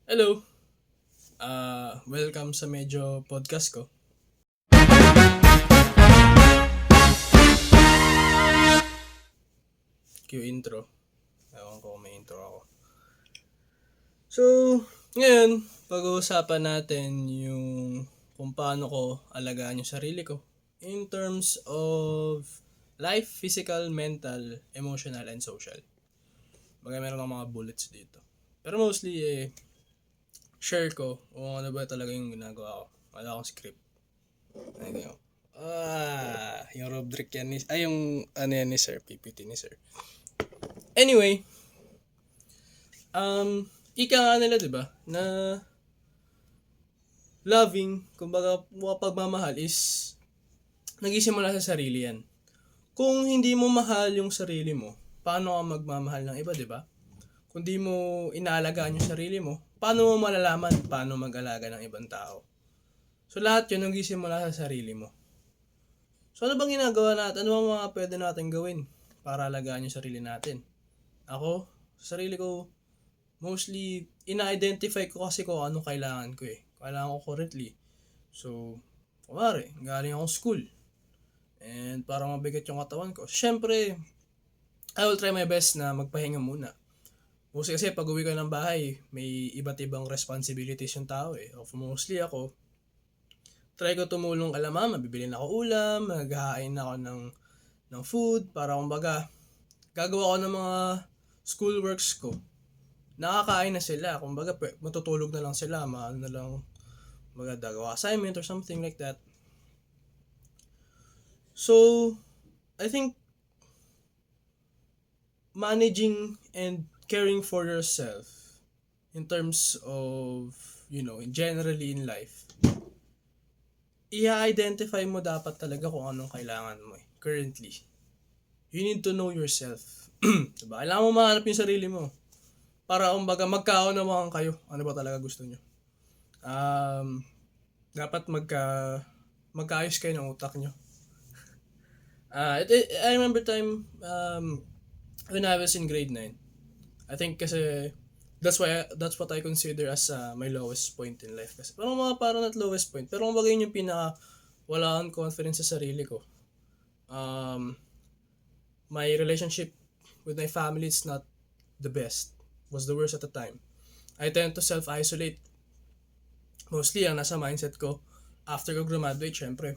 Hello! Welcome sa medyo podcast ko. Cue intro. Ewan ko kung may intro ako. So, ngayon, pag-uusapan natin yung kung paano ko alagaan yung sarili ko in terms of life, physical, mental, emotional, and social. Bagay meron akong mga bullets dito. Pero mostly, share ko kung ano ba talaga yung ginagawa ko. Wala akong script. Ayun. Yung rubric yan yung ano yan ni Sir, PPT ni Sir. Anyway, ika nga nila, 'di ba? Na loving, kumbaga, pagmamahal is nagsisimula sa sarili yan. Kung hindi mo mahal yung sarili mo, paano ka magmamahal ng iba, 'di ba? Kung di mo inaalagaan yung sarili mo, paano mo malalaman paano mag-alaga ng ibang tao? So lahat yun nagsisimula sa sarili mo. So ano bang ginagawa natin? Ano bang mga pwede natin gawin para alagaan yung sarili natin? Ako, sa sarili ko, mostly, ina-identify ko kasi kung ano kailangan ko eh. Kailangan ko currently. So, kumari, galing akong school. And parang mabigat yung katawan ko. Siyempre, I will try my best na magpahinga muna. Kasi pag uwi ko ng bahay, may iba't ibang responsibilities yung tao eh. Mostly ako, try ko tumulong kala mama. Bibili na ako ulam, maghahain ako ng food para kumbaga, gagawa ko ng mga school works ko. Nakakain na sila. Kumbaga, matutulog na lang sila. Maano na lang, magagawa assignment or something like that. So, I think managing and caring for yourself in terms of, generally in life, i-identify mo dapat talaga kung anong kailangan mo currently. You need to know yourself. Diba? Kailangan mo mahanap yung sarili mo. Para kumbaga magkaunawahan kayo. Ano ba talaga gusto nyo? Dapat magkaayos kayo ng utak nyo. I remember time when I was in grade 9. I think kasi that's what I consider as my lowest point in life. Kasi parang not lowest point. Pero kumbaga yun yung pinaka wala akong confidence sa sarili ko. My relationship with my family is not the best. Was the worst at the time. I tend to self-isolate. Mostly ang nasa mindset ko after ko graduate, syempre.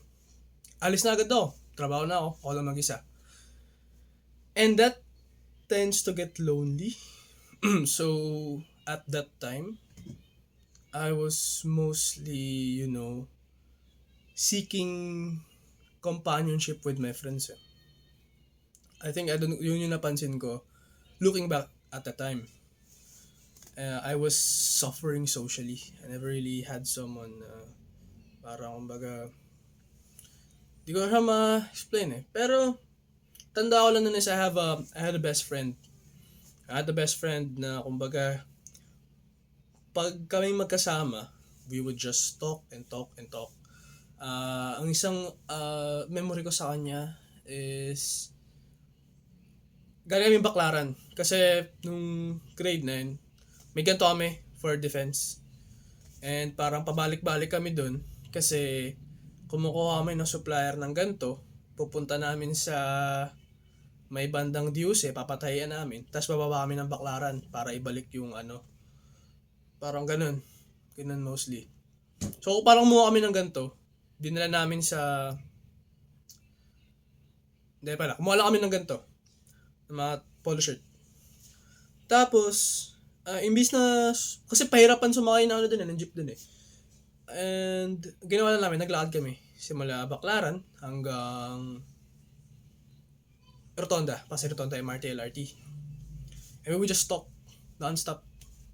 Alis na agad ako. Trabaho na ako lang mag-isa. And that tends to get lonely. So, at that time, I was mostly, seeking companionship with my friends. I think yun yung napansin ko looking back at the time. I was suffering socially. I never really had someone parang kumbaga di ko siya ma-explain eh. Pero tanda ko lang nun is I had a best friend. I had a best friend na kumbaga pag kami magkasama, we would just talk and talk and talk. Ang isang memory ko sa kanya is galing kami baklaran. Kasi nung grade 9, may ganito kami for defense. And parang pabalik-balik kami dun kasi kumukuha kami ng supplier ng ganito. Pupunta namin sa may bandang Diuse, papatayan namin. Tapos bababa kami ng baklaran para ibalik yung parang ganun. Ganun mostly. So parang kumuha kami ng ganito. Dinala namin sa kumuha lang kami ng ganito. Ng mga polo shirt. Tapos, imbis na, kasi pahirapan sumakay na ng jeep dun eh. And, ginawa na namin, naglakad kami. Simula Baklaran hanggang Rotonda, Pasay Rotonda, MRT, LRT. And we would just talk non-stop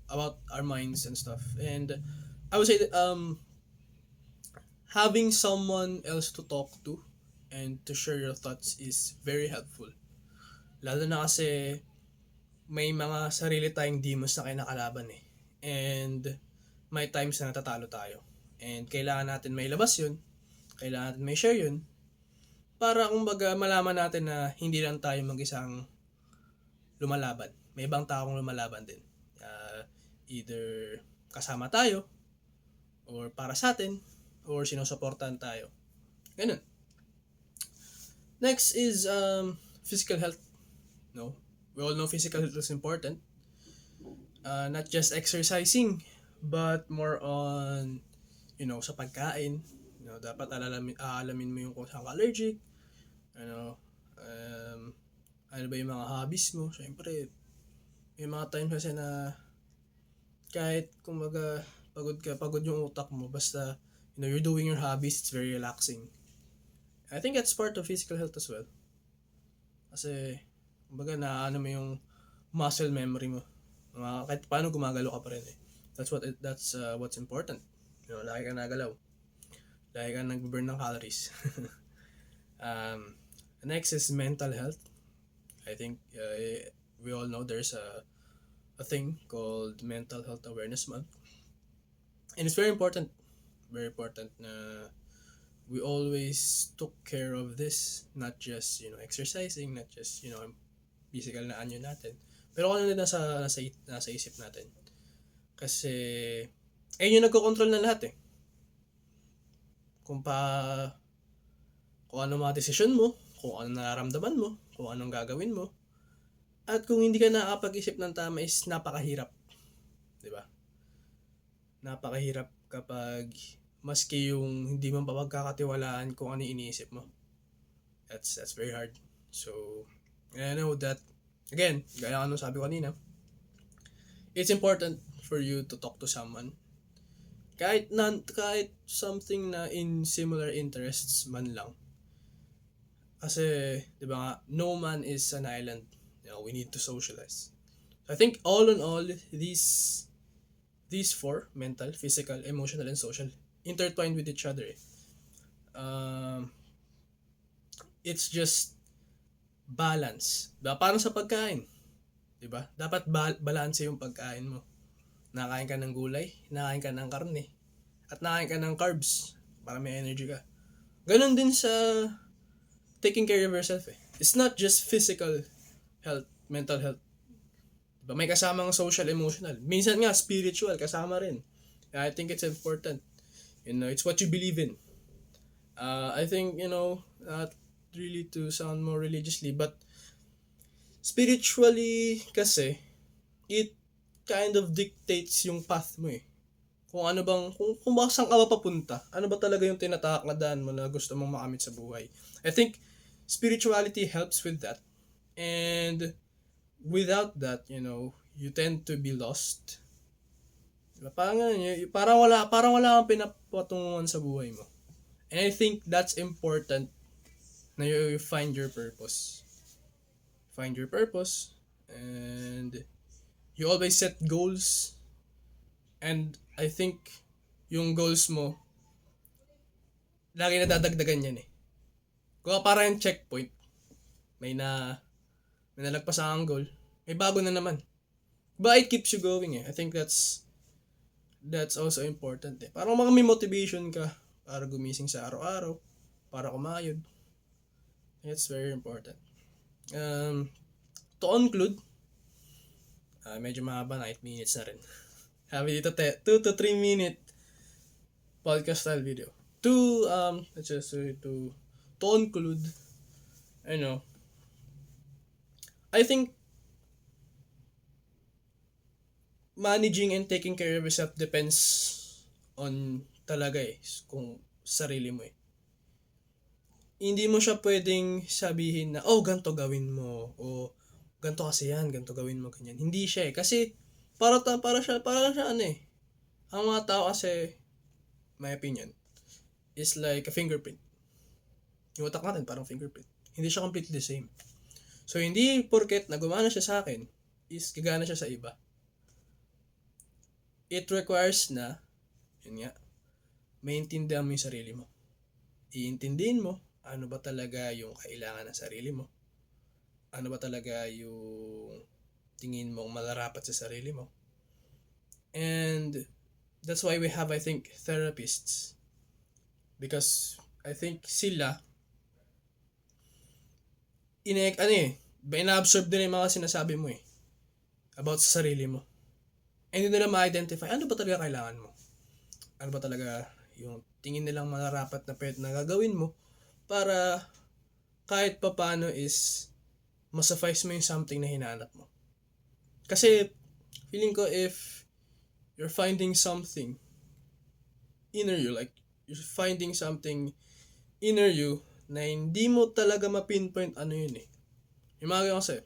about our minds and stuff. And, I would say that, having someone else to talk to and to share your thoughts is very helpful. Lalo na kasi may mga sarili tayong demons na kinakalaban eh. And may times na natatalo tayo. And kailangan natin may labas yun. Kailangan natin may share yun. Para kumbaga malaman natin na hindi lang tayo mag-isang lumalaban. May ibang taong lumalaban din. Either kasama tayo, or para sa atin, or sinusuportahan tayo. Ganun. Next is physical health. No? We all know physical health is important. Not just exercising, but more on, sa pagkain. Dapat aalamin mo yung kung saan ka allergic. Ano ba yung mga hobbies mo. Siyempre, may mga times kasi na kahit kumbaga pagod yung utak mo, basta you're doing your hobbies, it's very relaxing. I think that's part of physical health as well. Kasi kumbaga naano mo yung muscle memory mo. Kahit paano gumagalaw ka pa rin eh. That's what's important. Lagi ka nagalaw. Lagi ka nag-burn ng calories. Next is mental health. I think we all know there's a thing called Mental Health Awareness Month. And it's very important. Very important na we always took care of this. Not just, exercising, not just, physical na anyo natin. Pero kung ano din nasa isip natin. Kasi, yung nagko-control na lahat eh. Kung ano mga desisyon mo, kung ano nararamdaman mo, kung anong gagawin mo. At kung hindi ka nakakapag-isip ng tama is napakahirap. 'Di ba? Napakahirap kapag maski yung hindi mo papagkakatiwalaan kung ano iniisip mo. That's very hard. So, I know that again, gaya ng sabi ko kanina, it's important for you to talk to someone. Kahit something na in similar interests man lang. Kasi, 'di ba nga, no man is an island. We need to socialize. So I think all in all, these four, mental, physical, emotional, and social, intertwined with each other. It's just balance. Diba? Parang sa pagkain. Diba? Dapat balance yung pagkain mo. Nakain ka ng gulay, nakain ka ng karne, at nakain ka ng carbs para may energy ka. Ganon din sa taking care of yourself eh. It's not just physical health, mental health. Diba? May kasamang social, emotional. Minsan nga, spiritual, kasama rin. I think it's important. It's what you believe in. I think, not really to sound more religiously, but spiritually kasi, it kind of dictates yung path mo eh. Kung ano bang, kung saan ka ba papunta, ano ba talaga yung tinatahak na daan mo na gusto mong makamit sa buhay. I think spirituality helps with that. And without that, you tend to be lost. Parang wala kang pinapatunguhan sa buhay mo. And I think that's important na you find your purpose. Find your purpose and you always set goals. And I think yung goals mo lagi na dadagdagan yan eh. Kung parang checkpoint, may nalagpasan ang goal, may bago na naman. But it keeps you going eh. I think that's also important eh. Parang may motivation ka para gumising sa araw-araw, para kumayod. It's very important. To conclude, medyo mahaba na, 8 minutes na rin. Habi dito 2 to 3 minute podcast style video. To conclude, I think managing and taking care of yourself depends on talaga eh, kung sarili mo eh. Hindi mo siya pwedeng sabihin na, ganito gawin mo, o ganito kasi yan, ganito gawin mo, ganyan. Hindi siya eh, kasi para siya ano eh. Ang mga tao kasi, my opinion, is like a fingerprint. Yung utak natin parang fingerprint. Hindi siya completely the same. So, hindi porket na gumana siya sa akin, is gagana siya sa iba. It requires na, maintindihan mo yung sarili mo. Iintindihin mo, ano ba talaga yung kailangan ng sarili mo. Ano ba talaga yung tingin mong malarapat sa sarili mo. And that's why we have, I think, therapists. Because I think sila, ina-absorb din yung mga sinasabi mo eh. About sa sarili mo. hindi nila ma-identify ano ba talaga kailangan mo. Ano ba talaga yung tingin nilang mararapat na pwede na gagawin mo para kahit papaano is masuffice mo yung something na hinahanap mo. Kasi feeling ko if you're finding something inner you, like you're finding something inner you na hindi mo talaga ma-pinpoint ano yun eh. Yung mga ganyan kasi,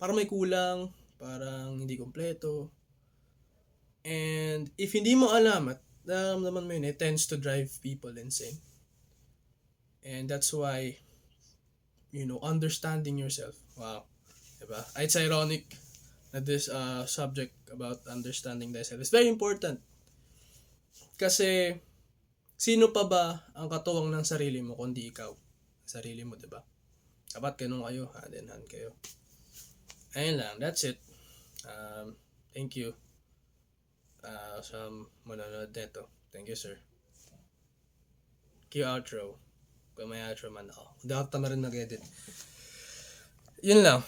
parang may kulang, parang hindi kompleto. And if hindi mo alam at naman mo yun, it tends to drive people insane. And that's why, understanding yourself. Wow. Diba? It's ironic na this subject about understanding thyself is very important. Kasi, sino pa ba ang katuwang ng sarili mo kundi ikaw? Sarili mo, diba? Dapat ganun kayo, hand in hand kayo. Ayun lang, that's it. Thank you sa manonood nito. Thank you, sir. Cue outro. Kung may outro man ako. Hindi ako tama rin mag-edit. Yun lang.